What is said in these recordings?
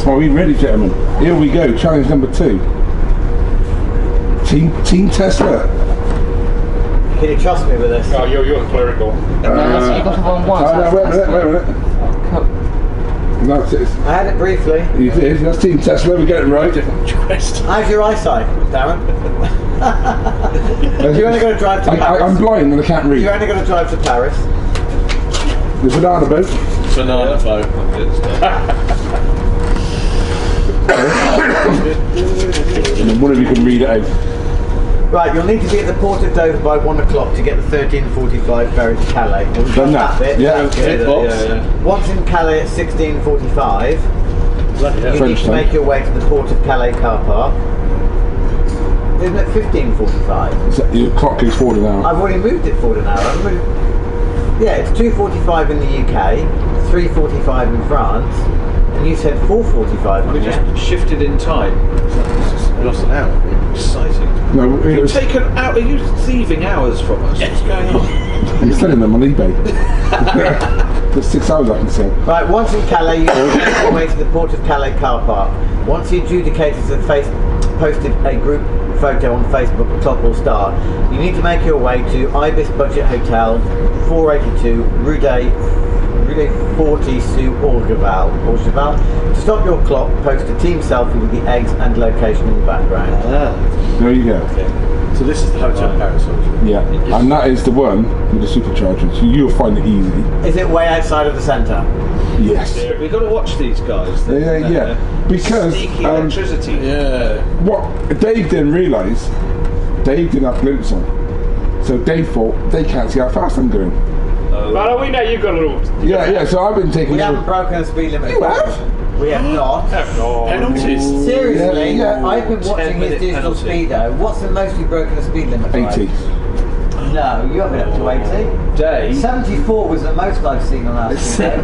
Are we ready, gentlemen? Here we go. Challenge number 2. Team Tesla. Can you trust me with this? Oh, you're clerical. Wait a minute. No, I had it briefly. you did. That's Team Tesla. We get it right. How's your eyesight, Darren? You're only going to drive to Paris. I'm blind and I can't read. You're only going to drive to Paris. The banana boat. Banana boat. And then one of you can read it out. Right, you'll need to be at the port of Dover by 1 o'clock to get the 13:45 ferry to Calais. We've done that bit. Yeah. Once in Calais at 16:45, you need to make your way to the port of Calais car park. Isn't it 15:45? Your clock is forward an hour. I've already moved it forward an hour. Yeah, it's 2:45 in the UK, 3:45 in France, and you said 4:45. We just shifted in time. We lost an hour. Exciting. No, You've taken out. Are you thieving hours from us? What's going on? I'm selling them on eBay. For 6 hours I can sell. Right, once in Calais, you need to make your way to the port of Calais car park. Once the adjudicators have posted a group photo on Facebook, top or start, you need to make your way to Ibis Budget Hotel, 482 Rue de 40 Sous Orgeval. To stop your clock, post a team selfie with the eggs and location in the background. There you go. Okay. So this is the Hotel Paris. Yeah, and that is the one with the supercharger. So you'll find it easy. Is it way outside of the centre? Yes. We've got to watch these guys. Yeah. Because Sneaky electricity. what Dave didn't realise, Dave didn't have blimps on. So Dave thought they can't see how fast I'm going. Well, we know you've got a little... Yeah, so I've been taking... We haven't broken a speed limit. You have? We have not. Penalties. Seriously, Yeah. I've been watching his 10-minute digital penalty. speedo. What's the most you've broken a speed limit by? 80. No, you haven't up to 80. Day. 74 was the most I've seen on our speedo.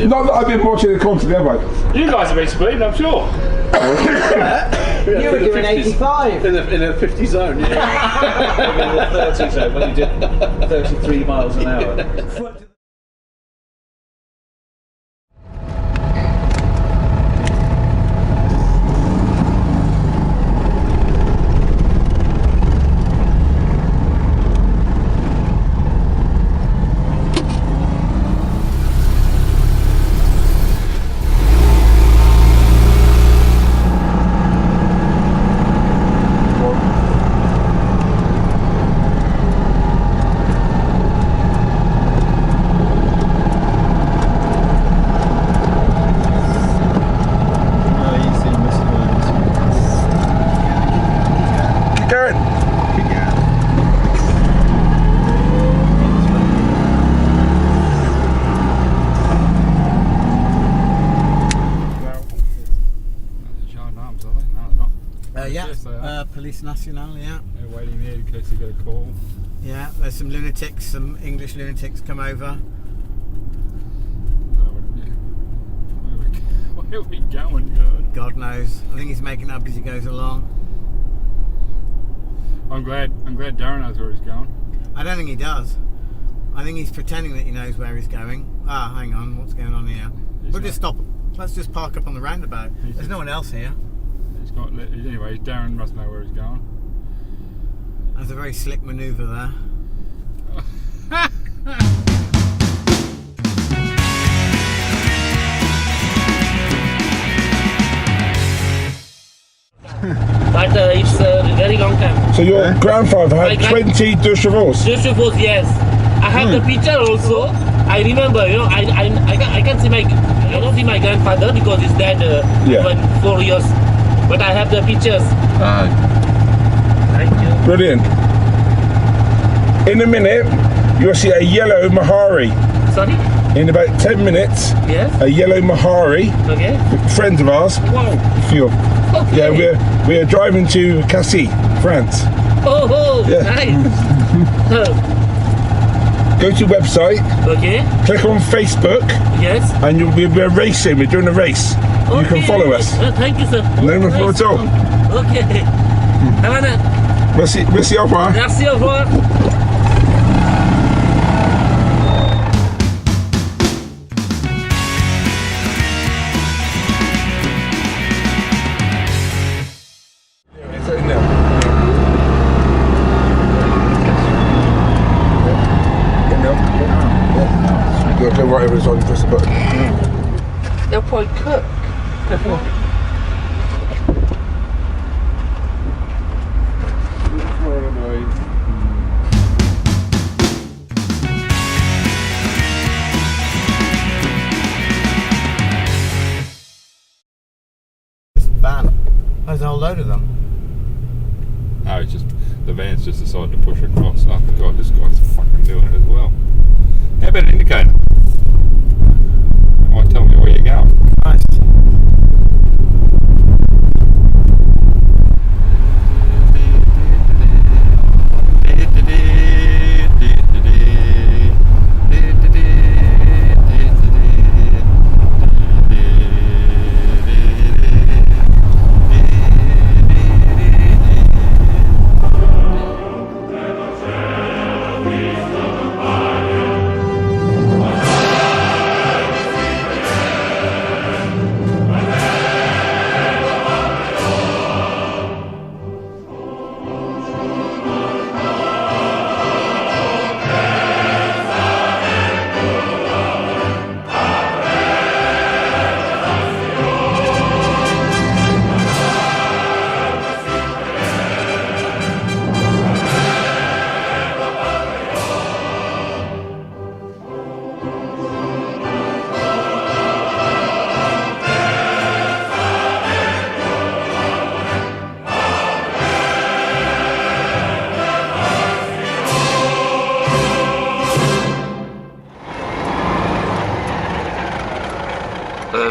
Not that I've been watching it constantly, have I? You guys have been speeding, I'm sure. You were doing 85. In a 50 zone, yeah. In the 30 zone when you did 33 miles an hour. Police Nationale, yeah. They're waiting here in case you get a call. Yeah, there's some lunatics, some English lunatics come over. Where are we going? God knows. I think he's making it up as he goes along. I'm glad Darren knows where he's going. I don't think he does. I think he's pretending that he knows where he's going. Ah, hang on, what's going on here? We'll just stop. Let's just park up on the roundabout. There's no one else here. Anyway, Darren must know where he's going. That's a very slick manoeuvre there. But it's a very long time. So your grandfather had 20 deux chevaux? Deux chevaux, yes. I have the picture also. I remember, you know, I can't see I don't see my grandfather because he's dead even 4 years. But I have the pictures. Thank you. Brilliant. In a minute, you'll see a yellow Mehari. Sorry? In about 10 minutes, Yes. a yellow Mehari, Okay. friends of ours. Wow. Few. Okay. Yeah, we're driving to Cassis, France. Oh, Yeah. nice. Go to website, Okay. click on Facebook, Yes. and we're racing. We're doing a race. You can follow us. Thank you, sir. No problem at all. Okay. Have a nice. Merci, au revoir. Merci, au revoir. press the button. They'll probably cook. This van, there's a whole load of them. No, it's just the van's just decided to push across. Oh god, this guy's fucking doing it as well. How about an indicator? Oh, tell me where you're going. Nice.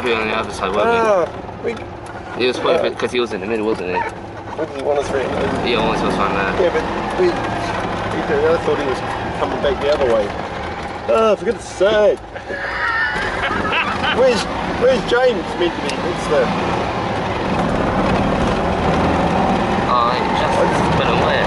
Be on the other side, weren't we? It was probably because he was in the middle, wasn't he? What did he want us to? Yeah, almost was fine there. Yeah, but I thought he was coming back the other way. Oh, for goodness sake! Where's James meant to be? What's the? Oh, it just went away.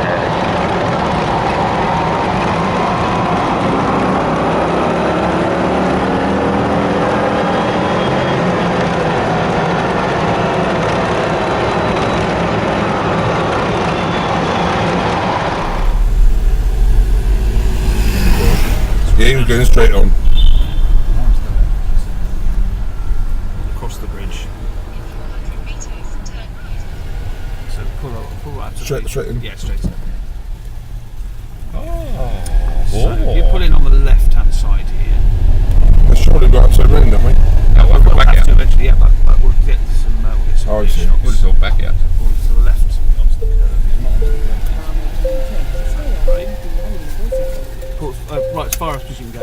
Yeah, he was going straight on. Across the bridge. So pull right to Straight in. Yeah, straight in. Oh. You're pulling on the left-hand side here. Let's surely go upside round, don't we? No, we'll go back have out. to eventually, yeah, but we'll get some. We'll get some Oh, I rear see. shots. We'll just all back out. Pull to the left. Pull, right, as far as you can go.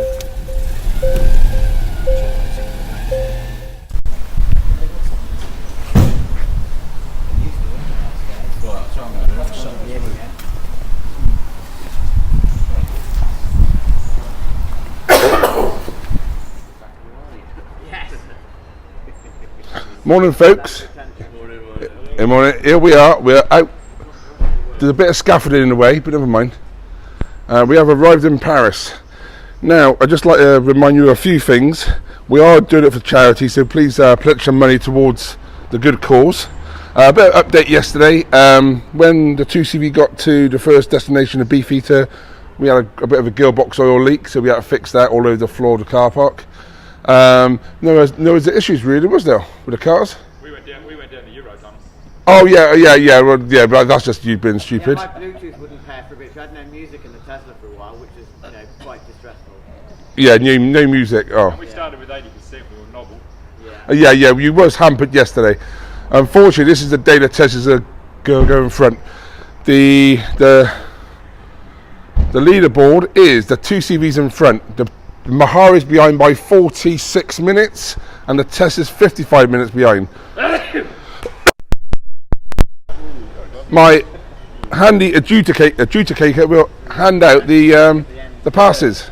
Morning, folks. Good morning. Here we are. We're out. There's a bit of scaffolding in the way, but never mind. We have arrived in Paris. Now, I'd just like to remind you of a few things. We are doing it for charity, so please pledge some money towards the good cause. A bit of update yesterday. When the 2cv got to the first destination of Beefeater, we had a bit of a gearbox oil leak, so we had to fix that all over the floor of the car park. No other issues really, was there, with the cars? We went down the Eurotunnel. Oh yeah, but that's just you being stupid. Yeah, my Bluetooth wouldn't pair for a bit, so I had no music in the Tesla for a while, which is, quite distressful. Yeah, no music. Oh. We started with 80%, we were novel. Yeah. Yeah, you was hampered yesterday. Unfortunately, this is the day that Tesla's go in front. The leaderboard is the 2CV's in front. The Mehari's behind by 46 minutes, and the Tesla's 55 minutes behind. My handy adjudicator will hand out the passes.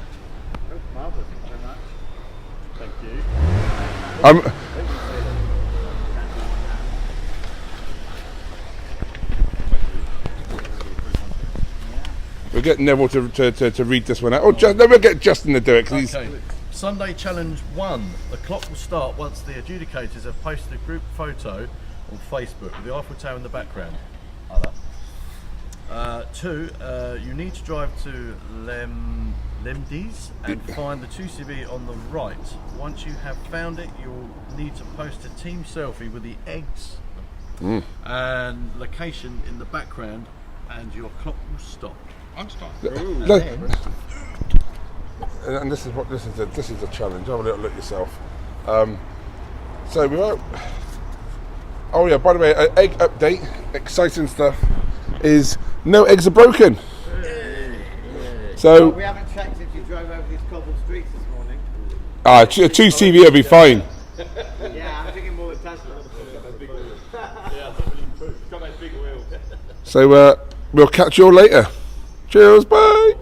Marvellous, thank you very much. Thank you. We'll get Neville to read this one out. Oh, we'll get Justin to do it. Cause Okay. Sunday Challenge 1. The clock will start once the adjudicators have posted a group photo on Facebook with the Eiffel Tower in the background. 2. You need to drive to Lemdies and find the 2cv on the right. Once you have found it, you'll need to post a team selfie with the eggs and location in the background, and your clock will stop. I'm stuck. And this is a challenge. Have a little look yourself. So we were. Oh yeah, by the way, egg update, exciting stuff, is no eggs are broken. So we haven't checked if you drove over these cobbled streets this morning. a 2cv will be fine. Yeah, I'm thinking more with Tesla. Got that big wheel. So we'll catch you all later. Cheers, bye.